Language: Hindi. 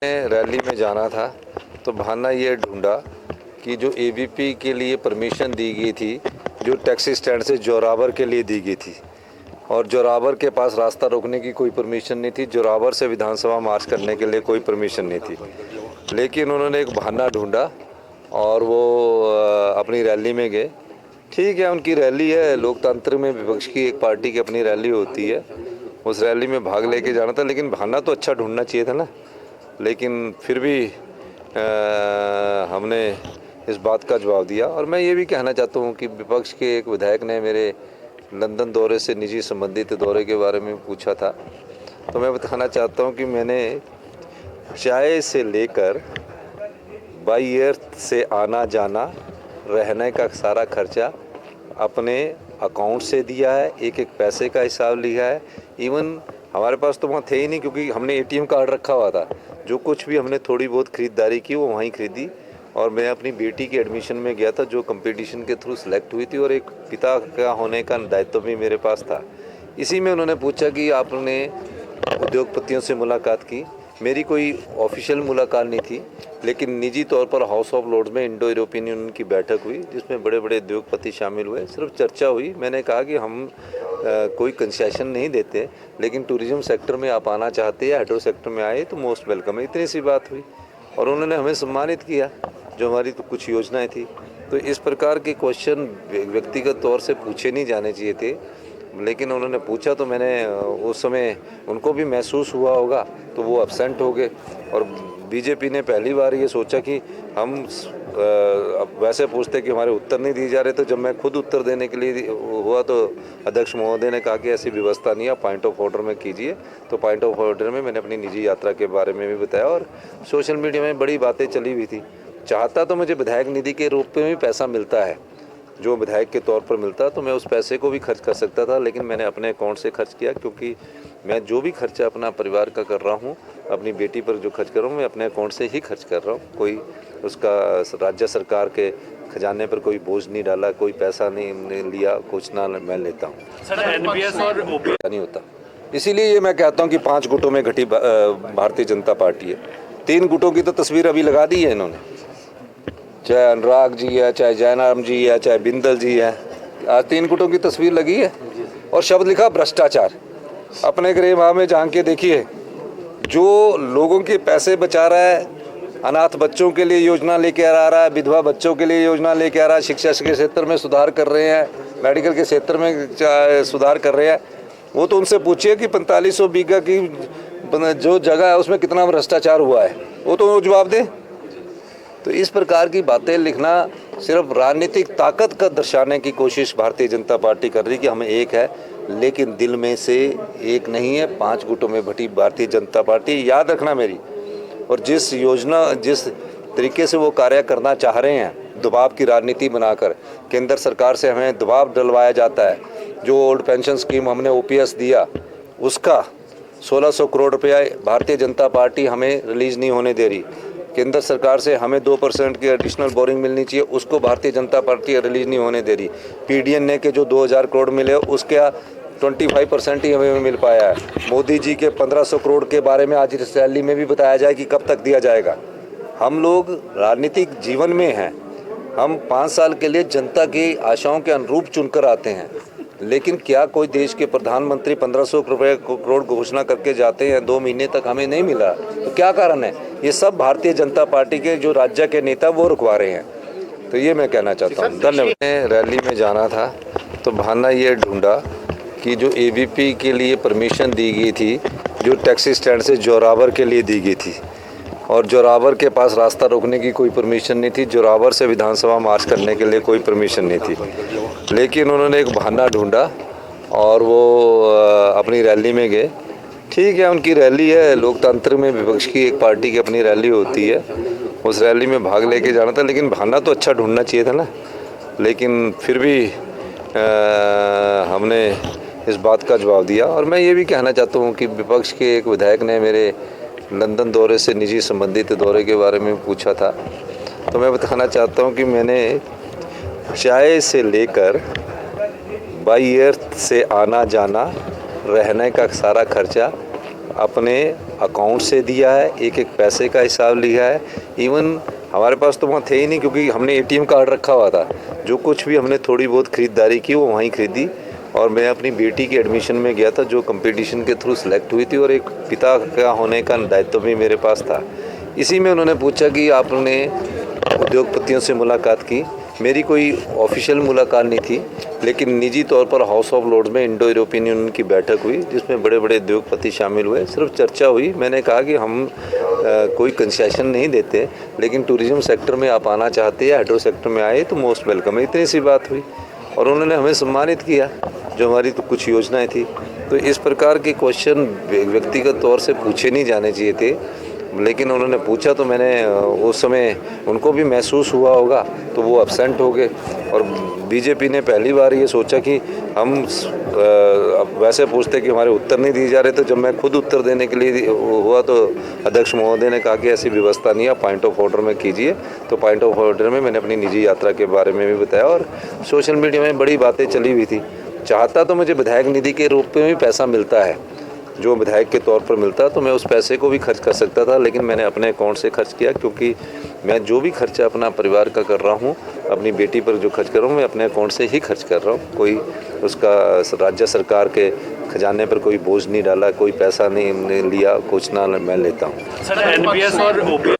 रैली में जाना था तो बहाना ये ढूंढा कि जो एबीपी के लिए परमिशन दी गई थी, जो टैक्सी स्टैंड से जोरावर के लिए दी गई थी, और जोरावर के पास रास्ता रोकने की कोई परमिशन नहीं थी, जोरावर से विधानसभा मार्च करने के लिए कोई परमिशन नहीं थी। लेकिन उन्होंने एक बहाना ढूंढा और वो अपनी रैली में गए। ठीक है, उनकी रैली है, लोकतंत्र में विपक्ष की एक पार्टी की अपनी रैली होती है, उस रैली में भाग लेके जाना था। लेकिन बहाना तो अच्छा ढूंढना चाहिए था ना। लेकिन फिर भी हमने इस बात का जवाब दिया। और मैं ये भी कहना चाहता हूँ कि विपक्ष के एक विधायक ने मेरे लंदन दौरे से निजी संबंधित दौरे के बारे में पूछा था, तो मैं बताना चाहता हूँ कि मैंने चाय से लेकर बाई एयर से आना जाना, रहने का सारा खर्चा अपने अकाउंट से दिया है, एक एक पैसे का हिसाब लिया है। इवन हमारे पास तो वहाँ थे ही नहीं, क्योंकि हमने एटीएम कार्ड रखा हुआ था। जो कुछ भी हमने थोड़ी बहुत ख़रीदारी की वो वहीं खरीदी। और मैं अपनी बेटी के एडमिशन में गया था, जो कंपटीशन के थ्रू सेलेक्ट हुई थी, और एक पिता का होने का दायित्व भी मेरे पास था। इसी में उन्होंने पूछा कि आपने उद्योगपतियों से मुलाकात की। मेरी कोई ऑफिशियल मुलाकात नहीं थी, लेकिन निजी तौर पर हाउस ऑफ लॉर्ड्स में इंडो यूरोपियन यूनियन की बैठक हुई, जिसमें बड़े बड़े उद्योगपति शामिल हुए। सिर्फ चर्चा हुई। मैंने कहा कि हम कोई कंसेशन नहीं देते, लेकिन टूरिज़्म सेक्टर में आप आना चाहते हैं या हाइड्रो सेक्टर में आए तो मोस्ट वेलकम है, इतनी सी बात हुई। और उन्होंने हमें सम्मानित किया, जो हमारी तो कुछ योजनाएँ थी। तो इस प्रकार के क्वेश्चन व्यक्तिगत तौर से पूछे नहीं जाने चाहिए थे, लेकिन उन्होंने पूछा तो मैंने उस समय उनको भी महसूस हुआ होगा, तो वो एब्सेंट हो गए। और बीजेपी ने पहली बार ये सोचा कि हम अब वैसे पूछते कि हमारे उत्तर नहीं दिए जा रहे, तो जब मैं खुद उत्तर देने के लिए हुआ तो अध्यक्ष महोदय ने कहा कि ऐसी व्यवस्था नहीं है, पॉइंट ऑफ ऑर्डर में कीजिए। तो पॉइंट ऑफ ऑर्डर में मैंने अपनी निजी यात्रा के बारे में भी बताया, और सोशल मीडिया में बड़ी बातें चली हुई थी। चाहता तो मुझे विधायक निधि के रूप में भी पैसा मिलता है, जो विधायक के तौर पर मिलता, तो मैं उस पैसे को भी खर्च कर सकता था, लेकिन मैंने अपने अकाउंट से खर्च किया, क्योंकि मैं जो भी खर्चा अपना परिवार का कर रहा हूँ, अपनी बेटी पर जो खर्च कर रहा हूँ, मैं अपने अकाउंट से ही खर्च कर रहा हूँ। कोई उसका राज्य सरकार के खजाने पर कोई बोझ नहीं डाला, कोई पैसा नहीं लिया, कुछ ना मैं लेता हूँ। सर, एनपीएस और ओपीएस नहीं होता। इसीलिए ये मैं कहता हूँ कि 5 गुटों में घटी भारतीय जनता पार्टी है। 3 गुटों की तो तस्वीर अभी लगा दी है इन्होंने, चाहे अनुराग जी है, चाहे जयराम जी है, चाहे बिंदल जी है। आज 3 गुटों की तस्वीर लगी है और शब्द लिखा भ्रष्टाचार। अपने गृह में झांक के देखिए, जो लोगों के पैसे बचा रहा है, अनाथ बच्चों के लिए योजना लेके आ रहा है, विधवा बच्चों के लिए योजना लेके आ रहा है, शिक्षा के क्षेत्र में सुधार कर रहे हैं, मेडिकल के क्षेत्र में सुधार कर रहे हैं। वो तो उनसे पूछिए कि 4500 बीघा की जो जगह है उसमें कितना भ्रष्टाचार हुआ है, वो तो जवाब दे। तो इस प्रकार की बातें लिखना सिर्फ राजनीतिक ताकत का दर्शाने की कोशिश भारतीय जनता पार्टी कर रही कि हम एक है, लेकिन दिल में से एक नहीं है। 5 गुटों में बटी भारतीय जनता पार्टी, याद रखना मेरी। और जिस तरीके से वो कार्य करना चाह रहे हैं, दबाव की राजनीति बनाकर केंद्र सरकार से हमें दबाव डलवाया जाता है। जो ओल्ड पेंशन स्कीम हमने ओपीएस दिया, उसका 1600 करोड़ रुपया भारतीय जनता पार्टी हमें रिलीज़ नहीं होने दे रही। केंद्र सरकार से हमें 2% की एडिशनल बोरिंग मिलनी चाहिए, उसको भारतीय जनता पार्टी रिलीज नहीं होने दे रही। पीडीएन के जो 2000 करोड़ मिले, उसका 25% ही हमें मिल पाया है। मोदी जी के 1500 करोड़ के बारे में आज इस रैली में भी बताया जाए कि कब तक दिया जाएगा। हम लोग राजनीतिक जीवन में हैं, हम 5 साल के लिए जनता की आशाओं के अनुरूप चुनकर आते हैं, लेकिन क्या कोई देश के प्रधानमंत्री 1500 करोड़ घोषणा करके जाते हैं, 2 महीने तक हमें नहीं मिला, तो क्या कारण है? ये सब भारतीय जनता पार्टी के जो राज्य के नेता वो रुकवा रहे हैं। तो ये मैं कहना चाहता हूँ। धन्यवाद। रैली में जाना था तो बहाना ये ढूंढा कि जो एबीपी के लिए परमिशन दी गई थी, जो टैक्सी स्टैंड से जोरावर के लिए दी गई थी, और जोरावर के पास रास्ता रोकने की कोई परमिशन नहीं थी, जोरावर से विधानसभा मार्च करने के लिए कोई परमिशन नहीं थी। लेकिन उन्होंने एक बहाना ढूंढा और वो अपनी रैली में गए। ठीक है, उनकी रैली है, लोकतंत्र में विपक्ष की एक पार्टी की अपनी रैली होती है, उस रैली में भाग लेके जाना था। लेकिन बहाना तो अच्छा ढूंढना चाहिए था ना। लेकिन फिर भी हमने इस बात का जवाब दिया। और मैं ये भी कहना चाहता हूँ कि विपक्ष के एक विधायक ने मेरे लंदन दौरे से निजी संबंधित दौरे के बारे में पूछा था, तो मैं बताना चाहता हूँ कि मैंने चाय से लेकर बाई एयर से आना जाना, रहने का सारा खर्चा अपने अकाउंट से दिया है, एक एक पैसे का हिसाब लिया है। इवन हमारे पास तो वहाँ थे ही नहीं, क्योंकि हमने एटीएम कार्ड रखा हुआ था। जो कुछ भी हमने थोड़ी बहुत ख़रीदारी की वो वहीं खरीदी। और मैं अपनी बेटी के एडमिशन में गया था, जो कंपटीशन के थ्रू सेलेक्ट हुई थी, और एक पिता का होने का दायित्व भी मेरे पास था। इसी में उन्होंने पूछा कि आपने उद्योगपतियों से मुलाकात की। मेरी कोई ऑफिशियल मुलाकात नहीं थी, लेकिन निजी तौर पर हाउस ऑफ लॉर्ड्स में इंडो यूरोपियन यूनियन की बैठक हुई, जिसमें बड़े बड़े उद्योगपति शामिल हुए। सिर्फ चर्चा हुई। मैंने कहा कि हम कोई कंसेशन नहीं देते, लेकिन टूरिज्म सेक्टर में आप आना चाहते हैं या हाइड्रो सेक्टर में आए तो मोस्ट वेलकम है। इतनी सी बात हुई और उन्होंने हमें सम्मानित किया, जो हमारी तो कुछ योजनाएं थी। तो इस प्रकार के क्वेश्चन व्यक्तिगत तौर से पूछे नहीं जाने चाहिए थे, लेकिन उन्होंने पूछा तो मैंने उस समय उनको भी महसूस हुआ होगा, तो वो एब्सेंट हो गए। और बीजेपी ने पहली बार ये सोचा कि हम वैसे पूछते कि हमारे उत्तर नहीं दिए जा रहे, तो जब मैं खुद उत्तर देने के लिए हुआ तो अध्यक्ष महोदय ने कहा कि ऐसी व्यवस्था नहीं है, पॉइंट ऑफ ऑर्डर में कीजिए। तो पॉइंट ऑफ ऑर्डर में मैंने अपनी निजी यात्रा के बारे में भी बताया, और सोशल मीडिया में बड़ी बातें चली हुई थी। चाहता तो मुझे विधायक निधि के रूप में भी पैसा मिलता है, जो विधायक के तौर पर मिलता, तो मैं उस पैसे को भी खर्च कर सकता था, लेकिन मैंने अपने अकाउंट से खर्च किया, क्योंकि मैं जो भी खर्चा अपना परिवार का कर रहा हूँ, अपनी बेटी पर जो खर्च कर रहा हूँ, मैं अपने अकाउंट से ही खर्च कर रहा हूँ। कोई उसका राज्य सरकार के खजाने पर कोई बोझ नहीं डाला, कोई पैसा नहीं लिया, कुछ ना मैं लेता हूँ। सर, एनपीएस और